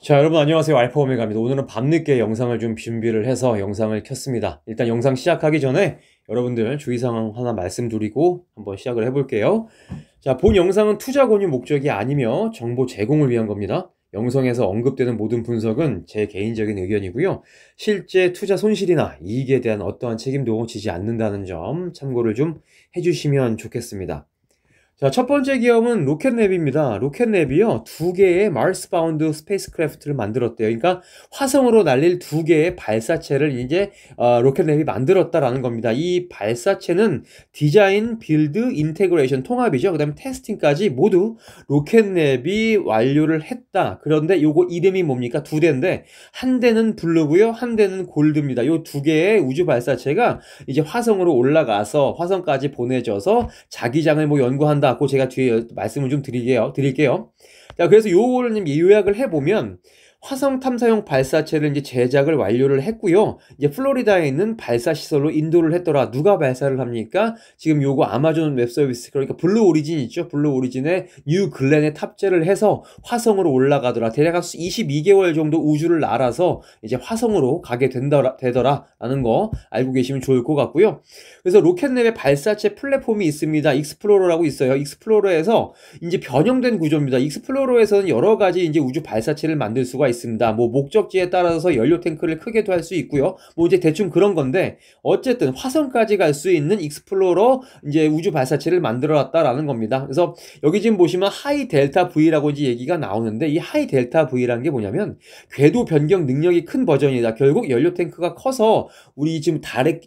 자, 여러분 안녕하세요. 알파 오메가입니다. 오늘은 밤늦게 영상을 좀 준비를 해서 영상을 켰습니다. 일단 영상 시작하기 전에 여러분들 주의사항 하나 말씀드리고 한번 시작을 해볼게요. 자, 본 영상은 투자 권유 목적이 아니며 정보 제공을 위한 겁니다. 영상에서 언급되는 모든 분석은 제 개인적인 의견이고요. 실제 투자 손실이나 이익에 대한 어떠한 책임도 지지 않는다는 점 참고를 좀 해주시면 좋겠습니다. 자, 첫 번째 기업은 로켓랩입니다. 로켓랩이요, 두 개의 마르스 바운드 스페이스크래프트를 만들었대요. 그러니까 화성으로 날릴 두 개의 발사체를 이제 로켓랩이 만들었다라는 겁니다. 이 발사체는 디자인, 빌드, 인테그레이션, 통합이죠. 그 다음에 테스팅까지 모두 로켓랩이 완료를 했다. 그런데 요거 이름이 뭡니까? 두 대인데 한 대는 블루고요, 한 대는 골드입니다. 요 두 개의 우주 발사체가 이제 화성으로 올라가서 화성까지 보내져서 자기장을 뭐 연구한다. 고 제가 뒤에 말씀을 좀 드릴게요. 자, 그래서 요거를 요약을 해보면 화성 탐사용 발사체를 이제 제작을 완료를 했고요. 이제 플로리다에 있는 발사 시설로 인도를 했더라. 누가 발사를 합니까? 지금 요거 아마존 웹 서비스, 그러니까 블루 오리진 있죠. 블루 오리진의 뉴 글렌에 탑재를 해서 화성으로 올라가더라. 대략 22개월 정도 우주를 날아서 이제 화성으로 가게 되더라라는 거 알고 계시면 좋을 것 같고요. 그래서 로켓랩의 발사체 플랫폼이 있습니다. 익스플로러라고 있어요. 익스플로러에서 이제 변형된 구조입니다. 익스플로러에서는 여러 가지 이제 우주 발사체를 만들 수가 있습니다. 뭐 목적지에 따라서 연료 탱크를 크게도 할 수 있고요. 뭐 이제 대충 그런 건데 어쨌든 화성까지 갈 수 있는 익스플로러 이제 우주 발사체를 만들어 놨다라는 겁니다. 그래서 여기 지금 보시면 하이 델타 V라고 이제 얘기가 나오는데 이 하이 델타 V라는 게 뭐냐면 궤도 변경 능력이 큰 버전이다. 결국 연료 탱크가 커서 우리 지금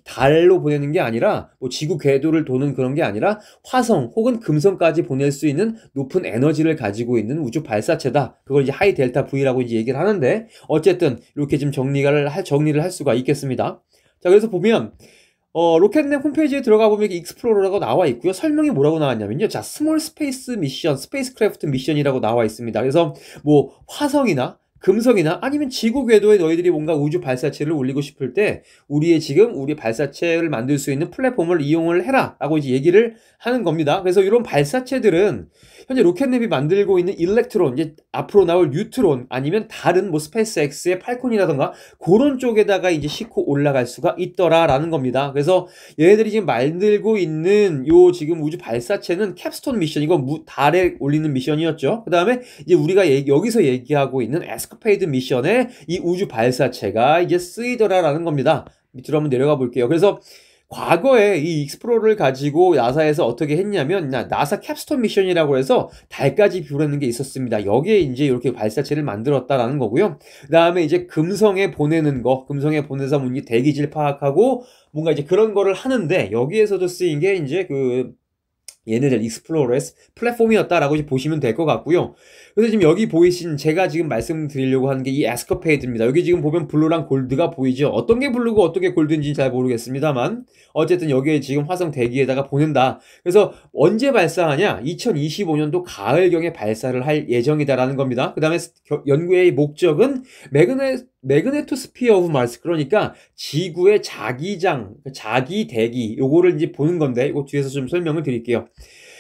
달로 보내는 게 아니라 뭐 지구 궤도를 도는 그런 게 아니라 화성 혹은 금성까지 보낼 수 있는 높은 에너지를 가지고 있는 우주 발사체다. 그걸 이제 하이 델타 V라고 이제 얘기를 하는데 어쨌든 이렇게 좀 정리를 할 수가 있겠습니다. 자, 그래서 보면 로켓넷 홈페이지에 들어가 보면 익스플로러라고 나와 있고요. 설명이 뭐라고 나왔냐면요. 자, 스몰 스페이스 미션, 스페이스크래프트 미션이라고 나와 있습니다. 그래서 뭐 화성이나 금성이나 아니면 지구 궤도에 너희들이 뭔가 우주 발사체를 올리고 싶을 때 우리 발사체를 만들 수 있는 플랫폼을 이용을 해라 라고 이제 얘기를 하는 겁니다. 그래서 이런 발사체들은 현재 로켓랩이 만들고 있는 일렉트론, 이제 앞으로 나올 뉴트론 아니면 다른 뭐 스페이스X의 팔콘이라던가 그런 쪽에다가 이제 싣고 올라갈 수가 있더라라는 겁니다. 그래서 얘네들이 지금 만들고 있는 요 지금 우주 발사체는 캡스톤 미션, 이거 달에 올리는 미션이었죠. 그 다음에 이제 우리가 여기서 얘기하고 있는 에스커페이드 미션에 이 우주 발사체가 이제 쓰이더라라는 겁니다. 밑으로 한번 내려가 볼게요. 그래서 과거에 이 익스플로러를 가지고 나사에서 어떻게 했냐면 나사 캡스톤 미션이라고 해서 달까지 보내는 게 있었습니다. 여기에 이제 이렇게 발사체를 만들었다라는 거고요. 그 다음에 이제 금성에 보내는 거, 금성에 보내서 뭔지 대기질 파악하고 뭔가 이제 그런 거를 하는데 여기에서도 쓰인 게 이제 얘네들 익스플로러의 플랫폼이었다라고 보시면 될 것 같고요. 그래서 지금 여기 보이신 제가 지금 말씀드리려고 하는 게 이 에스커페이드입니다. 여기 지금 보면 블루랑 골드가 보이죠. 어떤 게 블루고 어떤 게 골드인지 잘 모르겠습니다만 어쨌든 여기에 지금 화성 대기에다가 보낸다. 그래서 언제 발사하냐? 2025년도 가을경에 발사를 할 예정이다라는 겁니다. 그 다음에 연구의 목적은 매그네토스피어 오브 마스, 그러니까 지구의 자기장, 자기 대기, 요거를 이제 보는 건데 이거 뒤에서 좀 설명을 드릴게요.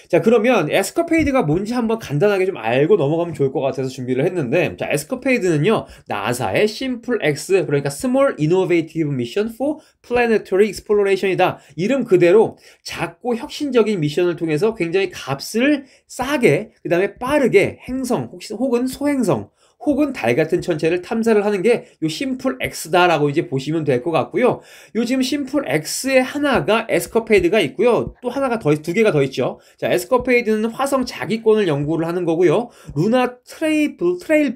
자, 그러면 에스커페이드가 뭔지 한번 간단하게 좀 알고 넘어가면 좋을 것 같아서 준비를 했는데, 자, 에스커페이드는요 나사의 심플 X, 그러니까 Small Innovative Mission for Planetary Exploration이다. 이름 그대로 작고 혁신적인 미션을 통해서 굉장히 값을 싸게, 그 다음에 빠르게 행성 혹은 소행성 혹은 달 같은 천체를 탐사를 하는 게 요 심플 X다라고 이제 보시면 될 것 같고요. 요 지금 심플 X의 하나가 에스커페이드가 있고요. 또 하나가 두 개가 더 있죠. 자, 에스커페이드는 화성 자기권을 연구를 하는 거고요. 루나 트레일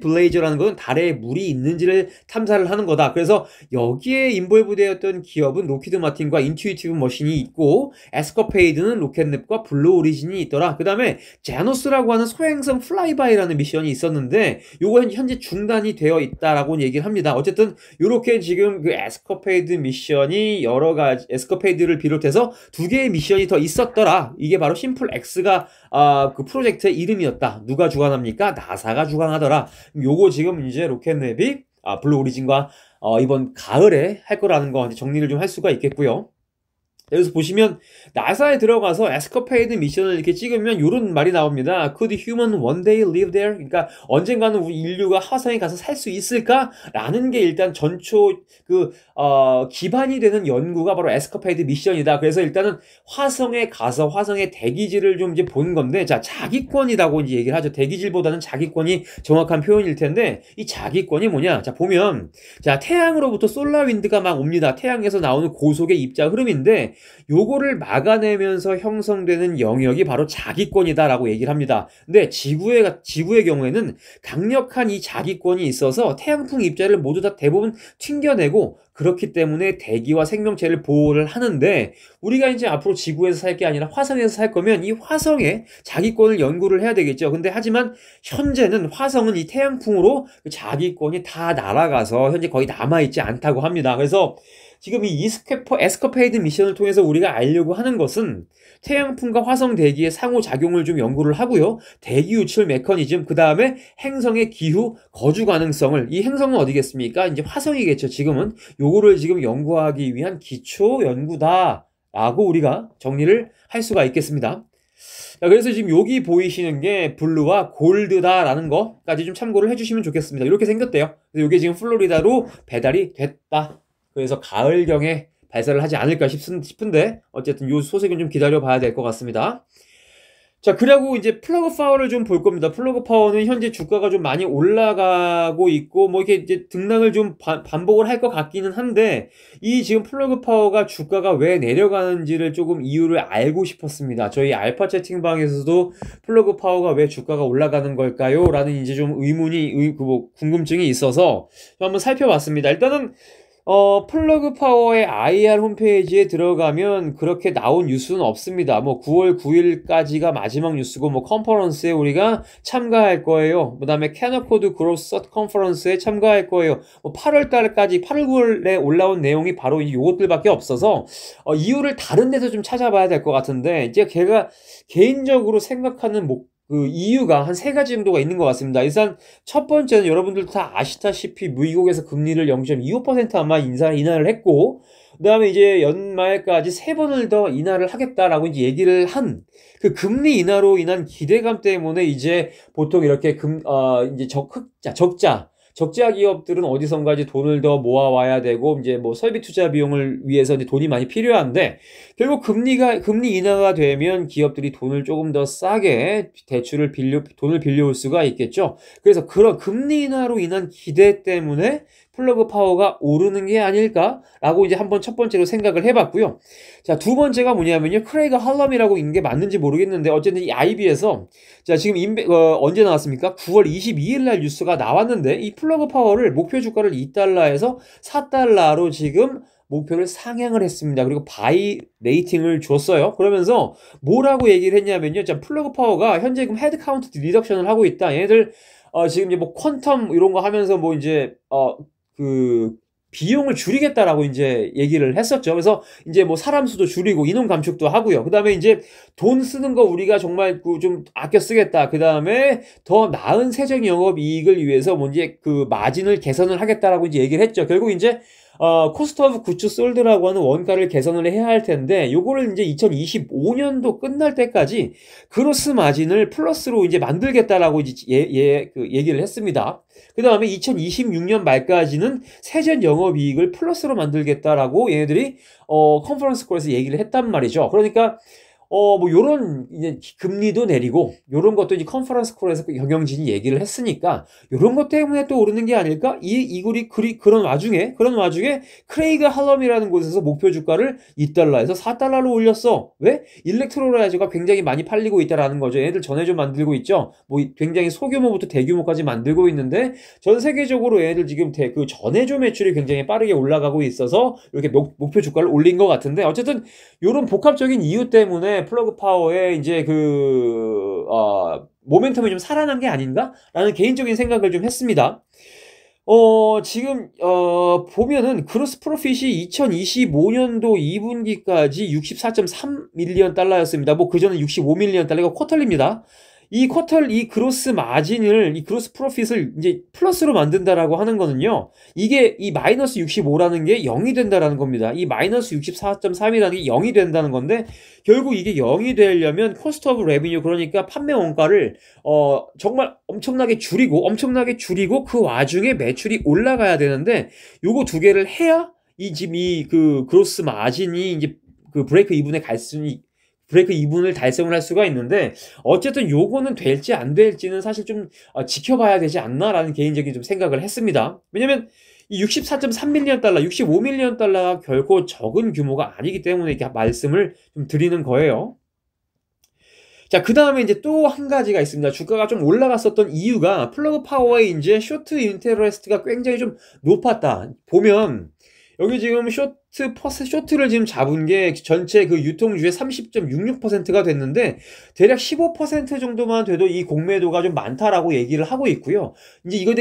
블레이저라는 건 달에 물이 있는지를 탐사를 하는 거다. 그래서 여기에 인볼브 되었던 기업은 로키드 마틴과 인투이티브 머신이 있고, 에스커페이드는 로켓랩과 블루 오리진이 있더라. 그 다음에 제노스라고 하는 소행성 플라이바이라는 미션이 있었는데 요거 현재 중단이 되어 있다라고 얘기를 합니다. 어쨌든 이렇게 지금 그 에스커페이드 미션이 여러 가지, 에스커페이드를 비롯해서 두 개의 미션이 더 있었더라. 이게 바로 심플 X가 그 프로젝트의 이름이었다. 누가 주관합니까? 나사가 주관하더라. 요거 지금 이제 로켓랩이 블루 오리진과 이번 가을에 할 거라는 거 정리를 좀 할 수가 있겠고요. 여기서 보시면 나사에 들어가서 에스커페이드 미션을 이렇게 찍으면 이런 말이 나옵니다. Could human one day live there? 그러니까 언젠가는 우리 인류가 화성에 가서 살 수 있을까? 라는 게 일단 전초 기반이 되는 연구가 바로 에스커페이드 미션이다. 그래서 일단은 화성에 가서 화성의 대기질을 좀 이제 본 건데, 자, 자기권이라고 이제 얘기를 하죠. 대기질보다는 자기권이 정확한 표현일 텐데, 이 자기권이 뭐냐? 자, 보면, 자, 태양으로부터 솔라윈드가 막 옵니다. 태양에서 나오는 고속의 입자 흐름인데, 요거를 막아내면서 형성되는 영역이 바로 자기권이다라고 얘기를 합니다. 근데 지구의 경우에는 강력한 이 자기권이 있어서 태양풍 입자를 모두 다 대부분 튕겨내고, 그렇기 때문에 대기와 생명체를 보호를 하는데, 우리가 이제 앞으로 지구에서 살 게 아니라 화성에서 살 거면 이 화성에 자기권을 연구를 해야 되겠죠. 근데 하지만 현재는 화성은 이 태양풍으로 그 자기권이 다 날아가서 현재 거의 남아있지 않다고 합니다. 그래서 지금 이 에스커페이드 미션을 통해서 우리가 알려고 하는 것은 태양풍과 화성 대기의 상호작용을 좀 연구를 하고요. 대기 유출 메커니즘, 그 다음에 행성의 기후, 거주 가능성을, 이 행성은 어디겠습니까? 이제 화성이겠죠. 지금은 요거를 지금 연구하기 위한 기초 연구다라고 우리가 정리를 할 수가 있겠습니다. 자, 그래서 지금 여기 보이시는 게 블루와 골드다라는 거까지 좀 참고를 해주시면 좋겠습니다. 이렇게 생겼대요. 그래서 이게 지금 플로리다로 배달이 됐다. 그래서 가을경에 발사를 하지 않을까 싶은데 어쨌든 이 소식은 좀 기다려 봐야 될 것 같습니다. 자, 그리고 이제 플러그 파워를 좀 볼 겁니다. 플러그 파워는 현재 주가가 좀 많이 올라가고 있고, 뭐 이렇게 이제 등락을 좀 반복을 할 것 같기는 한데, 이 지금 플러그 파워가 주가가 왜 내려가는지를 조금 이유를 알고 싶었습니다. 저희 알파 채팅방에서도 플러그 파워가 왜 주가가 올라가는 걸까요? 라는 이제 좀 궁금증이 있어서 좀 한번 살펴봤습니다. 일단은, 플러그 파워의 IR 홈페이지에 들어가면 그렇게 나온 뉴스는 없습니다. 뭐 9월 9일까지가 마지막 뉴스고, 뭐 컨퍼런스에 우리가 참가할 거예요. 그 다음에 캐너코드 그로스 컨퍼런스에 참가할 거예요. 뭐 8월 달까지 8월 9월에 올라온 내용이 바로 이것들밖에 없어서 이유를 다른 데서 좀 찾아봐야 될 것 같은데, 이제 제가 개인적으로 생각하는 그 이유가 한 3가지 정도가 있는 것 같습니다. 일단 첫 번째는 여러분들도 다 아시다시피 미국에서 금리를 0.25% 아마 인하를 했고, 그 다음에 이제 연말까지 3번을 더 인하를 하겠다라고 이제 얘기를 한 그 금리 인하로 인한 기대감 때문에 이제 보통 이렇게 이제 적자 기업들은 어디선가 이제 돈을 더 모아와야 되고, 이제 뭐 설비 투자 비용을 위해서 이제 돈이 많이 필요한데, 결국 금리 인하가 되면 기업들이 돈을 조금 더 싸게 돈을 빌려올 수가 있겠죠. 그래서 그런 금리 인하로 인한 기대 때문에 플러그 파워가 오르는 게 아닐까라고 이제 한번 첫 번째로 생각을 해봤고요. 자, 두 번째가 뭐냐면요. 크레이그 할럼이라고 있는 게 맞는지 모르겠는데, 어쨌든 이 IB에서, 자, 지금 언제 나왔습니까? 9월 22일 날 뉴스가 나왔는데, 이 플러그 파워를 목표 주가를 2달러에서 4달러로 지금 목표를 상향을 했습니다. 그리고 바이 레이팅을 줬어요. 그러면서 뭐라고 얘기를 했냐면요. 자, 플러그 파워가 현재 지금 헤드 카운트 리덕션을 하고 있다. 얘네들 지금 이제 뭐 퀀텀 이런 거 하면서 뭐 이제 비용을 줄이겠다라고 이제 얘기를 했었죠. 그래서 이제 뭐 사람 수도 줄이고 인원 감축도 하고요. 그 다음에 이제 돈 쓰는 거 우리가 정말 좀 아껴 쓰겠다. 그 다음에 더 나은 세전 영업 이익을 위해서 뭐 이제 그 마진을 개선을 하겠다라고 이제 얘기를 했죠. 결국 이제 코스트 오브 구츠 솔드라고 하는 원가를 개선을 해야 할 텐데, 요거를 이제 2025년도 끝날 때까지 그로스 마진을 플러스로 이제 만들겠다라고 이제 얘기를 했습니다. 그 다음에 2026년 말까지는 세전 영업이익을 플러스로 만들겠다라고 얘네들이 컨퍼런스 콜에서 얘기를 했단 말이죠. 그러니까 뭐 요런 이제 금리도 내리고 요런 것도 이제 컨퍼런스 콜에서 경영진이 얘기를 했으니까 요런 것 때문에 또 오르는 게 아닐까? 그런 와중에 크레이그 할럼이라는 곳에서 목표 주가를 2달러에서 4달러로 올렸어. 왜? 일렉트로라이저가 굉장히 많이 팔리고 있다라는 거죠. 얘들 전해좀 만들고 있죠. 뭐 굉장히 소규모부터 대규모까지 만들고 있는데, 전 세계적으로 얘들 지금 그 전해조 매출이 굉장히 빠르게 올라가고 있어서 이렇게 목표 주가를 올린 것 같은데, 어쨌든 요런 복합적인 이유 때문에 플러그 파워의 이제 모멘텀이 좀 살아난 게 아닌가라는 개인적인 생각을 좀 했습니다. 지금 보면은 그로스 프로핏이 2025년도 2분기까지 64.3 밀리언 달러였습니다. 뭐 그전에 65 밀리언 달러가 쿼털리입니다. 이 그로스 마진을, 이 그로스 프로핏을 이제 플러스로 만든다라고 하는 거는요, 이게 이 마이너스 65라는 게 0이 된다라는 겁니다. 이 마이너스 64.3이라는 게 0이 된다는 건데, 결국 이게 0이 되려면 코스트 오브 레비뉴, 그러니까 판매 원가를 정말 엄청나게 줄이고 그 와중에 매출이 올라가야 되는데, 요거 두 개를 해야 그 그로스 마진이 이제 그 브레이크 이분을 달성을 할 수가 있는데, 어쨌든 요거는 될지 안 될지는 사실 좀 지켜봐야 되지 않나라는 개인적인 좀 생각을 했습니다. 왜냐면 이 64.3밀리언 달러, 65밀리언 달러가 결코 적은 규모가 아니기 때문에 이렇게 말씀을 좀 드리는 거예요. 자, 그 다음에 이제 또 한 가지가 있습니다. 주가가 좀 올라갔었던 이유가 플러그 파워의 이제 쇼트 인테레스트가 굉장히 좀 높았다. 보면 여기 지금 쇼트를 지금 잡은 게 전체 그 유통주의 30.66%가 됐는데, 대략 15% 정도만 돼도 이 공매도가 좀 많다라고 얘기를 하고 있고요. 이제 이거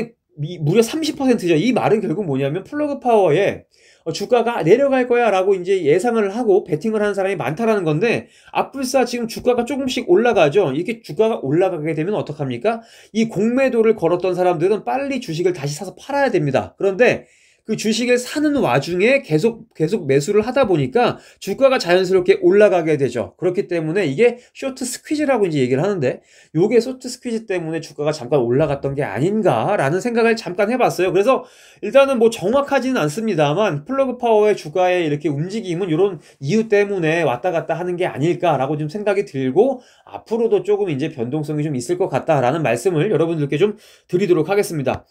무려 30%죠. 이 말은 결국 뭐냐면 플러그 파워에 주가가 내려갈 거야 라고 이제 예상을 하고 베팅을 하는 사람이 많다라는 건데, 앞불사 지금 주가가 조금씩 올라가죠. 이렇게 주가가 올라가게 되면 어떡합니까? 이 공매도를 걸었던 사람들은 빨리 주식을 다시 사서 팔아야 됩니다. 그런데 그 주식을 사는 와중에 계속 매수를 하다 보니까 주가가 자연스럽게 올라가게 되죠. 그렇기 때문에 이게 쇼트 스퀴즈라고 이제 얘기를 하는데, 요게 쇼트 스퀴즈 때문에 주가가 잠깐 올라갔던 게 아닌가라는 생각을 잠깐 해봤어요. 그래서 일단은 뭐 정확하지는 않습니다만 플러그 파워의 주가의 이렇게 움직임은 이런 이유 때문에 왔다 갔다 하는 게 아닐까라고 좀 생각이 들고, 앞으로도 조금 이제 변동성이 좀 있을 것 같다라는 말씀을 여러분들께 좀 드리도록 하겠습니다.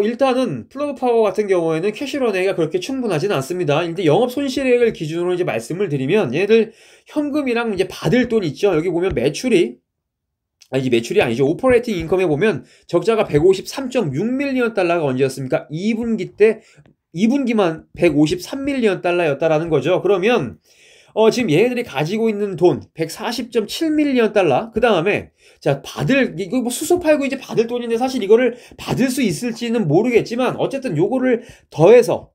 일단은 플러그 파워 같은 경우에는 캐시런웨이가 그렇게 충분하진 않습니다. 근데 영업 손실액을 기준으로 이제 말씀을 드리면, 얘들 현금이랑 이제 받을 돈 있죠. 여기 보면 이게 매출이 아니죠. 오퍼레이팅 인컴에 보면 적자가 153.6밀리언 달러가 언제였습니까? 2분기만 153밀리언 달러였다라는 거죠. 그러면 지금 얘네들이 가지고 있는 돈 140.7밀리언 달러, 그 다음에 자, 이거 뭐 수소 팔고 이제 받을 돈인데, 사실 이거를 받을 수 있을지는 모르겠지만, 어쨌든 요거를 더해서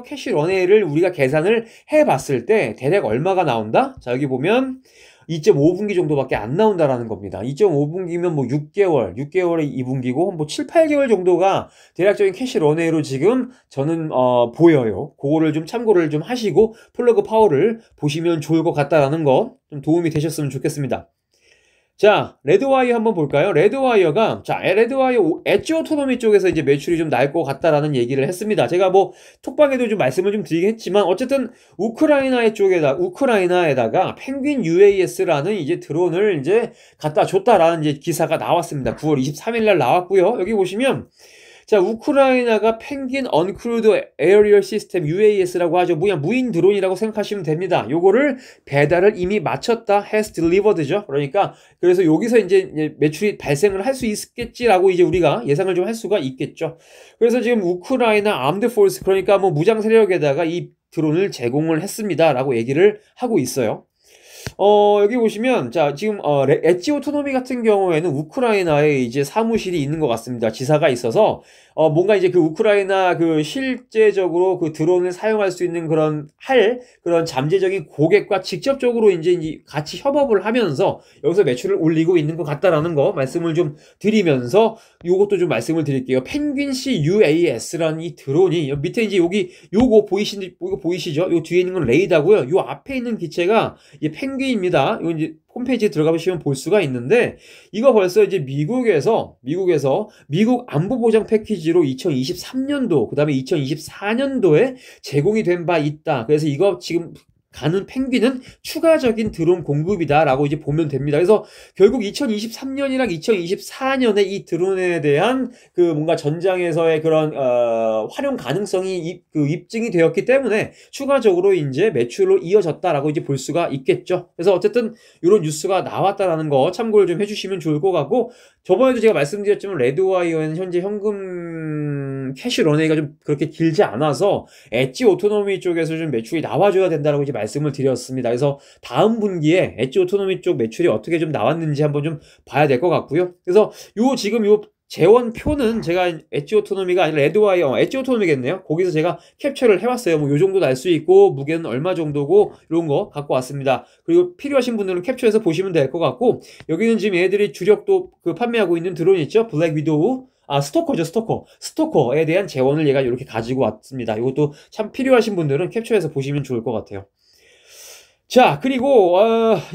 캐시 런웨이를 우리가 계산을 해봤을 때 대략 얼마가 나온다? 자, 여기 보면 2.5분기 정도밖에 안 나온다라는 겁니다. 2.5분기면 뭐 6개월에 2분기고 뭐 7, 8개월 정도가 대략적인 캐시 런웨이로 지금 저는 보여요. 그거를 좀 참고를 좀 하시고 플러그 파워를 보시면 좋을 것 같다라는 거 좀 도움이 되셨으면 좋겠습니다. 자, 레드와이어 한번 볼까요? 레드와이어 엣지 오토노미 쪽에서 이제 매출이 좀 날 것 같다라는 얘기를 했습니다. 제가 뭐 톡방에도 좀 말씀을 좀 드리긴 했지만, 어쨌든 우크라이나에다가 펭귄 UAS라는 이제 드론을 이제 갖다 줬다라는 이제 기사가 나왔습니다. 9월 23일 날 나왔고요. 여기 보시면 자, 우크라이나가 펭귄 언크루드 에어리얼 시스템 UAS라고 하죠. 무인 드론이라고 생각하시면 됩니다. 요거를 배달을 이미 마쳤다, has delivered죠. 그러니까 그래서 여기서 이제 매출이 발생을 할 수 있겠지라고 이제 우리가 예상을 좀 할 수가 있겠죠. 그래서 지금 우크라이나 암드 포스, 그러니까 뭐 무장 세력에다가 이 드론을 제공을 했습니다라고 얘기를 하고 있어요. 여기 보시면, 자, 지금, 엣지 오토노미 같은 경우에는 우크라이나에 이제 사무실이 있는 것 같습니다. 지사가 있어서, 뭔가 이제 그 우크라이나 실제적으로 그 드론을 사용할 수 있는 그런 잠재적인 고객과 직접적으로 이제 같이 협업을 하면서 여기서 매출을 올리고 있는 것 같다라는 거 말씀을 좀 드리면서, 요것도 좀 말씀을 드릴게요. 펭귄C UAS라는 이 드론이, 밑에 이제 요거 보이시죠? 요 뒤에 있는 건 레이더고요. 요 앞에 있는 기체가 이제 펭귄입니다. 이거 이제 홈페이지에 들어가 보시면 볼 수가 있는데, 이거 벌써 이제 미국 안보 보장 패키지로 2023년도, 그 다음에 2024년도에 제공이 된 바 있다. 그래서 이거 지금 가는 펭귄은 추가적인 드론 공급이다라고 이제 보면 됩니다. 그래서 결국 2023년이랑 2024년에 이 드론에 대한 그 뭔가 전장에서의 그런 활용 가능성이 입증이 되었기 때문에 추가적으로 이제 매출로 이어졌다라고 이제 볼 수가 있겠죠. 그래서 어쨌든 이런 뉴스가 나왔다라는 거 참고를 좀 해주시면 좋을 것 같고, 저번에도 제가 말씀드렸지만 레드와이어는 현재 현금 캐시 런웨이가 좀 그렇게 길지 않아서 엣지 오토노미 쪽에서 좀 매출이 나와줘야 된다라고 이제 말씀을 드렸습니다. 그래서 다음 분기에 엣지 오토노미 쪽 매출이 어떻게 좀 나왔는지 한번 좀 봐야 될 것 같고요. 그래서 지금 재원표는 제가 엣지 오토노미가 아니라 레드와이어, 엣지 오토노미겠네요. 거기서 제가 캡처를 해왔어요. 뭐 요 정도 날 수 있고 무게는 얼마 정도고 이런 거 갖고 왔습니다. 그리고 필요하신 분들은 캡처해서 보시면 될 것 같고, 여기는 지금 얘들이 주력도 그 판매하고 있는 드론 있죠. 블랙 위도우. 아, 스토커죠, 스토커. 스토커에 대한 재원을 얘가 이렇게 가지고 왔습니다. 이것도 참 필요하신 분들은 캡처해서 보시면 좋을 것 같아요. 자, 그리고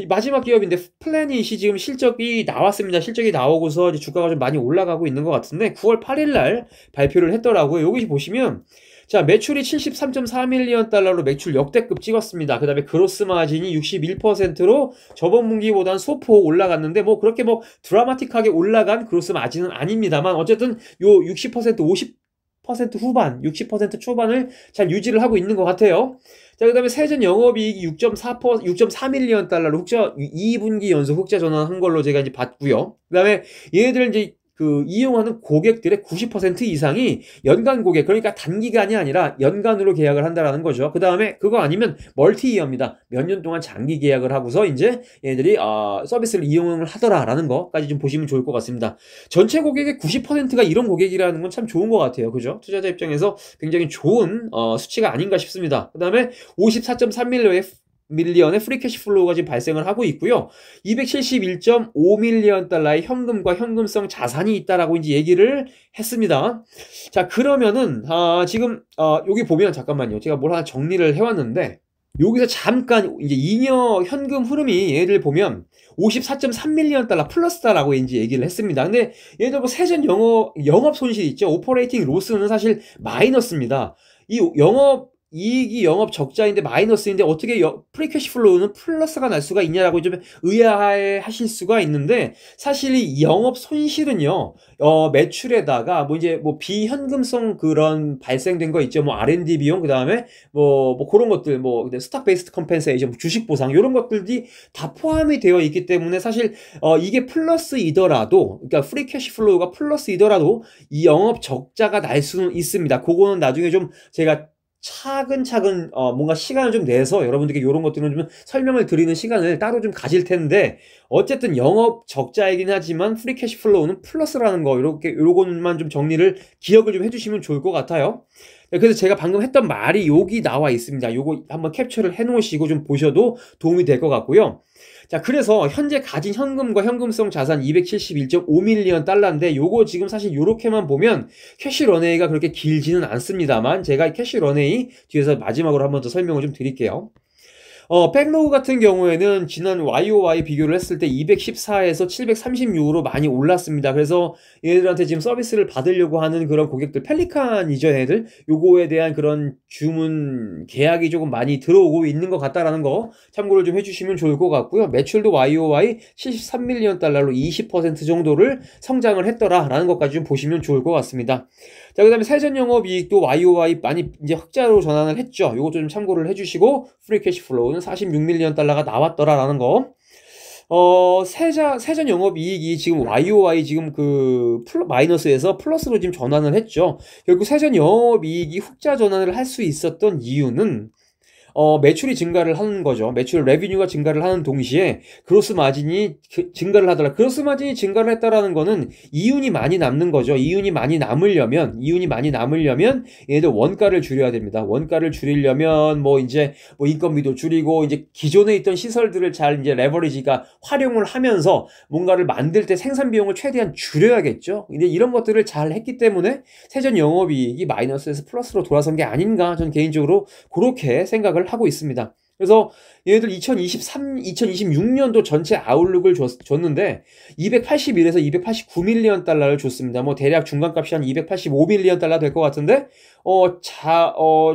마지막 기업인데 플래닛이 지금 실적이 나왔습니다. 실적이 나오고서 이제 주가가 좀 많이 올라가고 있는 것 같은데 9월 8일 날 발표를 했더라고요. 여기 보시면 자, 매출이 73.4밀리언 달러로 매출 역대급 찍었습니다. 그 다음에 그로스 마진이 61%로 저번 분기보단 소폭 올라갔는데 뭐 그렇게 뭐 드라마틱하게 올라간 그로스 마진은 아닙니다만 어쨌든 요 60%, 50% 후반, 60% 초반을 잘 유지를 하고 있는 것 같아요. 자, 그 다음에 세전 영업이익이 6.4밀리언 달러로 2분기 연속 흑자 전환한 걸로 제가 이제 봤고요. 그 다음에 얘네들 이제 그 이용하는 고객들의 90% 이상이 연간 고객, 그러니까 단기간이 아니라 연간으로 계약을 한다라는 거죠. 그 다음에 그거 아니면 멀티이어입니다. 몇 년 동안 장기 계약을 하고서 이제 얘네들이 서비스를 이용을 하더라라는 거까지 좀 보시면 좋을 것 같습니다. 전체 고객의 90%가 이런 고객이라는 건 참 좋은 것 같아요. 그죠? 투자자 입장에서 굉장히 좋은 수치가 아닌가 싶습니다. 그 다음에 54.3밀리언의 프리 캐시플로우가 지금 발생을 하고 있고요. 271.5밀리언 달러의 현금과 현금성 자산이 있다라고 이제 얘기를 했습니다. 자, 그러면은 지금 여기 보면 잠깐만요. 제가 뭘 하나 정리를 해왔는데 여기서 잠깐 이제 잉여 현금 흐름이 얘들 보면 54.3밀리언 달러 플러스다라고 이제 얘기를 했습니다. 근데 얘들 뭐 세전 영업 손실 있죠. 오퍼레이팅 로스는 사실 마이너스입니다. 이 이익이 영업 적자인데 마이너스인데 어떻게 프리 캐시플로우는 플러스가 날 수가 있냐라고 좀 의아해하실 수가 있는데, 사실 이 영업 손실은요 매출에다가 뭐 이제 뭐 비현금성 그런 발생된 거 있죠. 뭐 R&D 비용, 그 다음에 뭐 그런 것들, 뭐 스탁 베이스드 컴펜세이션, 주식 보상 이런 것들이 다 포함이 되어 있기 때문에 사실 이게 플러스이더라도, 그러니까 프리 캐시플로우가 플러스이더라도 이 영업 적자가 날 수는 있습니다. 그거는 나중에 좀 제가 차근차근 뭔가 시간을 좀 내서 여러분들께 이런 것들은 좀 설명을 드리는 시간을 따로 좀 가질 텐데, 어쨌든 영업 적자이긴 하지만 프리 캐시플로우는 플러스라는 거, 요거만 좀 정리를 기억을 좀 해주시면 좋을 것 같아요. 그래서 제가 방금 했던 말이 여기 나와 있습니다. 요거 한번 캡처를 해 놓으시고 좀 보셔도 도움이 될 것 같고요. 자, 그래서 현재 가진 현금과 현금성 자산 271.5밀리언 달러인데 요거 지금 사실 요렇게만 보면 캐시 런웨이가 그렇게 길지는 않습니다만, 제가 캐시 런웨이 뒤에서 마지막으로 한번 더 설명을 좀 드릴게요. 백로그 같은 경우에는 지난 YOY 비교를 했을 때 214에서 736으로 많이 올랐습니다. 그래서 얘네들한테 지금 서비스를 받으려고 하는 그런 고객들, 펠리칸이죠, 얘네들. 요거에 대한 그런 주문 계약이 조금 많이 들어오고 있는 것 같다라는 거 참고를 좀 해주시면 좋을 것 같고요. 매출도 YOY 73밀리언 달러로 20% 정도를 성장을 했더라라는 것까지 좀 보시면 좋을 것 같습니다. 자, 그 다음에 세전 영업이익도 YOY 많이 이제 흑자로 전환을 했죠. 요것도 좀 참고를 해주시고, 프리 캐시플로우는 46밀리언 달러가 나왔더라라는 거. 세전 영업이익이 지금 YOY 지금 마이너스에서 플러스로 지금 전환을 했죠. 결국 세전 영업이익이 흑자 전환을 할 수 있었던 이유는 매출이 증가를 하는 거죠. 매출 레비뉴가 증가를 하는 동시에 그로스 마진이 증가를 하더라. 그로스 마진이 증가를 했다라는 거는 이윤이 많이 남는 거죠. 이윤이 많이 남으려면 얘네들 원가를 줄여야 됩니다. 원가를 줄이려면 뭐 이제 뭐 인건비도 줄이고 이제 기존에 있던 시설들을 잘 이제 레버리지가 활용을 하면서 뭔가를 만들 때 생산 비용을 최대한 줄여야겠죠. 이제 이런 것들을 잘 했기 때문에 세전 영업이익이 마이너스에서 플러스로 돌아선 게 아닌가, 저는 개인적으로 그렇게 생각을 하고 있습니다. 그래서 얘네들 2026년도 전체 아웃룩을 줬는데 281에서 289밀리언 달러를 줬습니다. 뭐 대략 중간값이 한 285밀리언 달러 될 것 같은데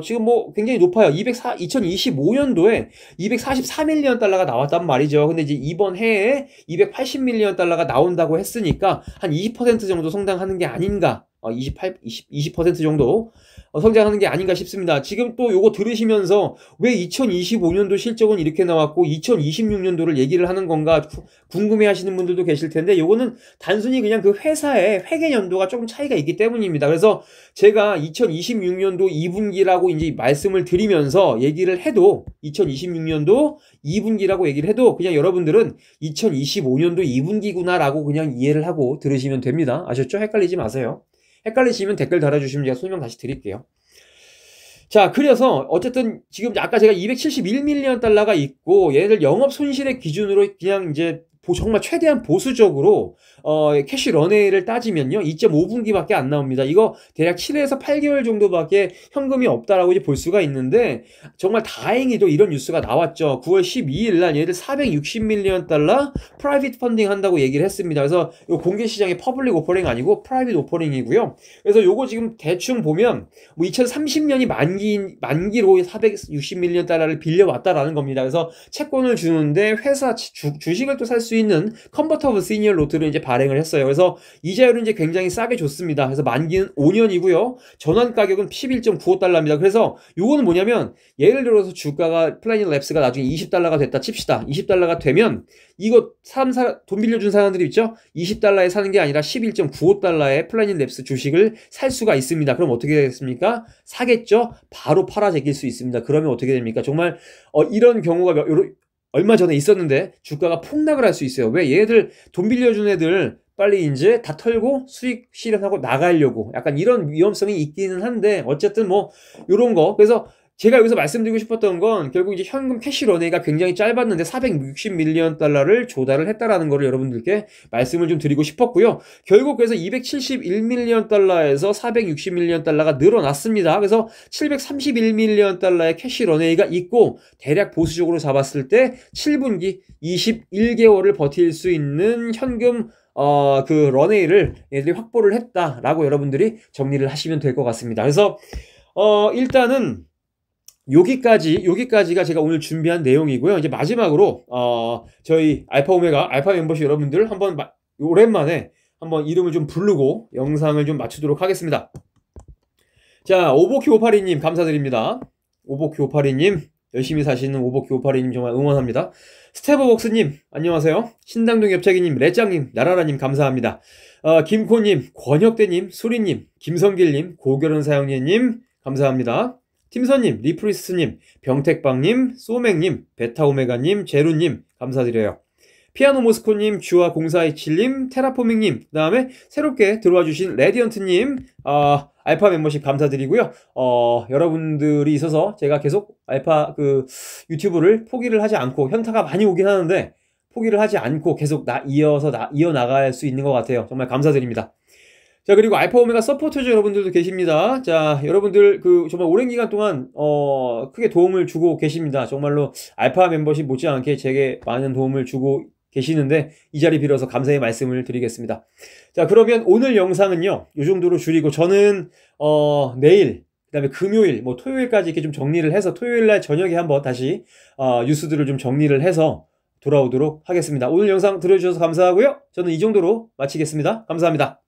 지금 뭐 굉장히 높아요. 2025년도에 244밀리언 달러가 나왔단 말이죠. 근데 이제 이번 해에 280밀리언 달러가 나온다고 했으니까 한 20% 정도 성장하는 게 아닌가, 20% 정도 성장하는 게 아닌가 싶습니다. 지금 또 요거 들으시면서 왜 2025년도 실적은 이렇게 나왔고 2026년도를 얘기를 하는 건가 궁금해 하시는 분들도 계실 텐데, 요거는 단순히 그냥 그 회사의 회계 연도가 조금 차이가 있기 때문입니다. 그래서 제가 2026년도 2분기라고 이제 말씀을 드리면서 얘기를 해도 2026년도 2분기라고 얘기를 해도 그냥 여러분들은 2025년도 2분기구나 라고 그냥 이해를 하고 들으시면 됩니다. 아셨죠? 헷갈리지 마세요. 헷갈리시면 댓글 달아주시면 제가 설명 다시 드릴게요. 자, 그래서 어쨌든 지금 아까 제가 271밀리언 달러가 있고, 얘네들 영업 손실의 기준으로 그냥 이제 정말 최대한 보수적으로 캐시 런웨이를 따지면요 2.5분기밖에 안 나옵니다. 이거 대략 7에서 8개월 정도밖에 현금이 없다라고 이제 볼 수가 있는데, 정말 다행히도 이런 뉴스가 나왔죠. 9월 12일 날 얘들 460밀리언 달러 프라이빗 펀딩 한다고 얘기를 했습니다. 그래서 요 공개 시장의 퍼블릭 오퍼링 아니고 프라이빗 오퍼링이고요. 그래서 요거 지금 대충 보면 뭐 2030년이 만기로 460밀리언 달러를 빌려왔다라는 겁니다. 그래서 채권을 주는데 회사 주식을 또 살 수 있는 컨버터블 시니어 노트를 이제 발행을 했어요. 그래서 이자율은 이제 굉장히 싸게 줬습니다. 그래서 만기는 5년이고요. 전환 가격은 11.95달러입니다. 그래서 요거는 뭐냐면, 예를 들어서 주가가 플래닛 랩스가 나중에 20달러가 됐다 칩시다. 20달러가 되면 이거 돈 빌려준 사람들이 있죠? 20달러에 사는 게 아니라 11.95달러에 플래닛 랩스 주식을 살 수가 있습니다. 그럼 어떻게 되겠습니까? 사겠죠? 바로 팔아 제낄 수 있습니다. 그러면 어떻게 됩니까? 정말 이런 경우가 얼마 전에 있었는데 주가가 폭락을 할 수 있어요. 왜? 얘들 돈 빌려준 애들 빨리 이제 다 털고 수익 실현하고 나가려고, 약간 이런 위험성이 있기는 한데, 어쨌든 뭐 요런 거. 그래서 제가 여기서 말씀드리고 싶었던 건 결국 이제 현금 캐시 런웨이가 굉장히 짧았는데 460밀리언 달러를 조달을 했다라는 거를 여러분들께 말씀을 좀 드리고 싶었고요. 결국 그래서 271밀리언 달러에서 460밀리언 달러가 늘어났습니다. 그래서 731밀리언 달러의 캐시 런웨이가 있고, 대략 보수적으로 잡았을 때 7분기 21개월을 버틸 수 있는 현금 그 런웨이를 얘들이 확보를 했다라고 여러분들이 정리를 하시면 될 것 같습니다. 그래서 일단은 여기까지가 제가 오늘 준비한 내용이고요. 이제 마지막으로 저희 알파 오메가 알파 멤버십 여러분들 한번 오랜만에 한번 이름을 좀 부르고 영상을 좀 맞추도록 하겠습니다. 자, 오보키582님 감사드립니다. 오보키582님, 열심히 사시는 오보키582님 정말 응원합니다. 스테버벅스님 안녕하세요. 신당동 옆차기님, 레짱님, 나라라님 감사합니다. 김코님, 권혁대님, 수리님, 김성길님, 고결은사형제님 감사합니다. 팀선님, 리프리스님, 병택방님, 소맥님, 베타오메가님, 제루님 감사드려요. 피아노 모스코님, 주아 0427님, 테라포밍님, 그 다음에 새롭게 들어와 주신 레디언트님, 알파 멤버십 감사드리고요. 여러분들이 있어서 제가 계속 알파 유튜브를 포기를 하지 않고, 현타가 많이 오긴 하는데 포기를 하지 않고 계속 이어나갈 수 있는 것 같아요. 정말 감사드립니다. 자, 그리고 알파 오메가 서포터즈 여러분들도 계십니다. 자, 여러분들 정말 오랜 기간 동안 크게 도움을 주고 계십니다. 정말로 알파 멤버십 못지않게 제게 많은 도움을 주고 계시는데, 이 자리 빌어서 감사의 말씀을 드리겠습니다. 자, 그러면 오늘 영상은요 이 정도로 줄이고, 저는 내일, 그 다음에 금요일, 뭐 토요일까지 이렇게 좀 정리를 해서 토요일날 저녁에 한번 다시 뉴스들을 좀 정리를 해서 돌아오도록 하겠습니다. 오늘 영상 들어주셔서 감사하고요. 저는 이 정도로 마치겠습니다. 감사합니다.